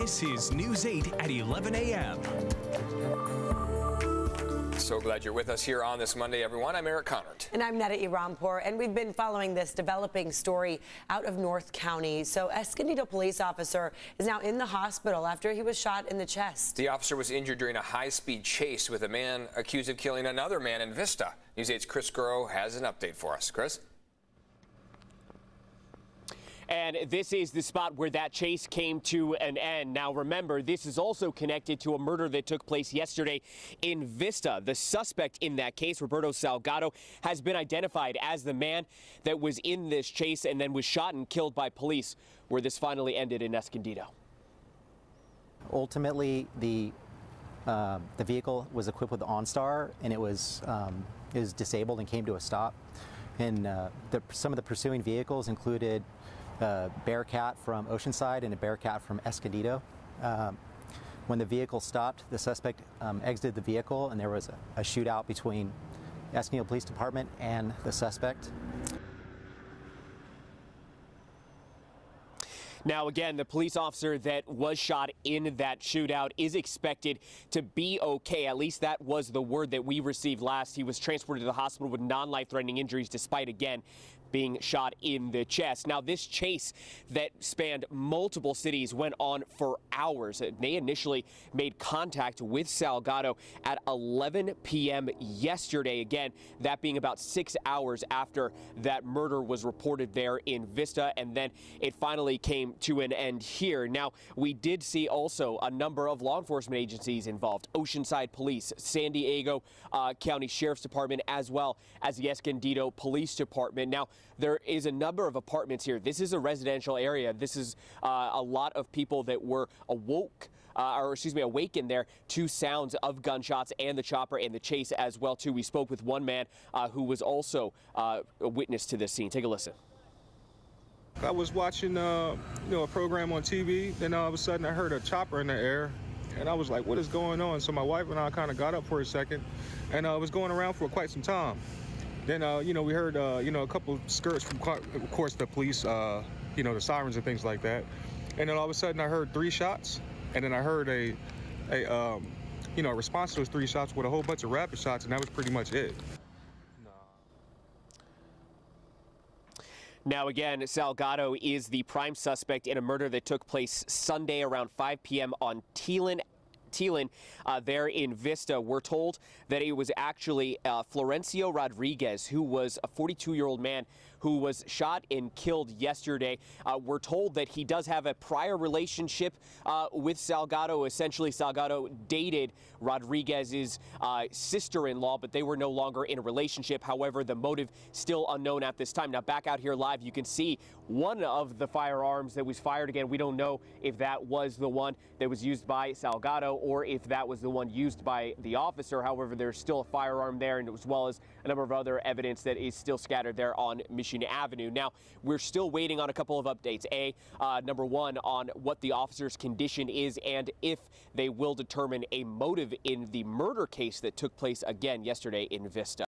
This is News 8 at 11 a.m. So glad you're with us here on this Monday, everyone. I'm Eric Connert. And I'm Netta Irampour, and we've been following this developing story out of North County. So Escondido police officer is now in the hospital after he was shot in the chest. The officer was injured during a high-speed chase with a man accused of killing another man in Vista. News 8's Chris Gurrow has an update for us. Chris? And this is the spot where that chase came to an end. Now, remember, this is also connected to a murder that took place yesterday in Vista. The suspect in that case, Roberto Salgado, has been identified as the man that was in this chase and then was shot and killed by police, where this finally ended in Escondido. Ultimately, the vehicle was equipped with OnStar, and it was disabled and came to a stop. And some of the pursuing vehicles included a Bearcat from Oceanside and a Bearcat from Escondido. When the vehicle stopped, the suspect exited the vehicle, and there was a shootout between Escondido Police Department and the suspect. Now, again, the police officer that was shot in that shootout is expected to be okay. At least that was the word that we received last. He was transported to the hospital with non-life-threatening injuries, despite, again, being shot in the chest. Now, this chase that spanned multiple cities went on for hours. They initially made contact with Salgado at 11 p.m. yesterday. Again, that being about 6 hours after that murder was reported there in Vista, and then it finally came to an end here. Now, we did see also a number of law enforcement agencies involved: Oceanside Police, San Diego County Sheriff's Department, as well as the Escondido Police Department. Now, there is a number of apartments here. This is a residential area. This is a lot of people that were awakened there to sounds of gunshots and the chopper and the chase as well, too. We spoke with one man who was also a witness to this scene. Take a listen. I was watching, a program on TV. Then all of a sudden I heard a chopper in the air, and I was like, "What is going on?" So my wife and I kind of got up for a second, and it was going around for quite some time. Then, we heard, a couple skirts from, of course, the police, the sirens and things like that. And then all of a sudden I heard 3 shots, and then I heard a response to those 3 shots with a whole bunch of rapid shots, and that was pretty much it. Now, again, Salgado is the prime suspect in a murder that took place Sunday around 5 p.m. on Thielen there in Vista. We're told that it was actually Florencio Rodriguez, who was a 42-year-old man who was shot and killed yesterday. We're told that he does have a prior relationship with Salgado. Essentially, Salgado dated Rodriguez's sister-in-law, but they were no longer in a relationship. However, the motive still unknown at this time. Now, back out here live, you can see one of the firearms that was fired. Again, we don't know if that was the one that was used by Salgado or if that was the one used by the officer. However, there's still a firearm there, and as well as a number of other evidence that is still scattered there on Mission Avenue. Now, we're still waiting on a couple of updates. Number one, on what the officer's condition is and if they will determine a motive in the murder case that took place again yesterday in Vista.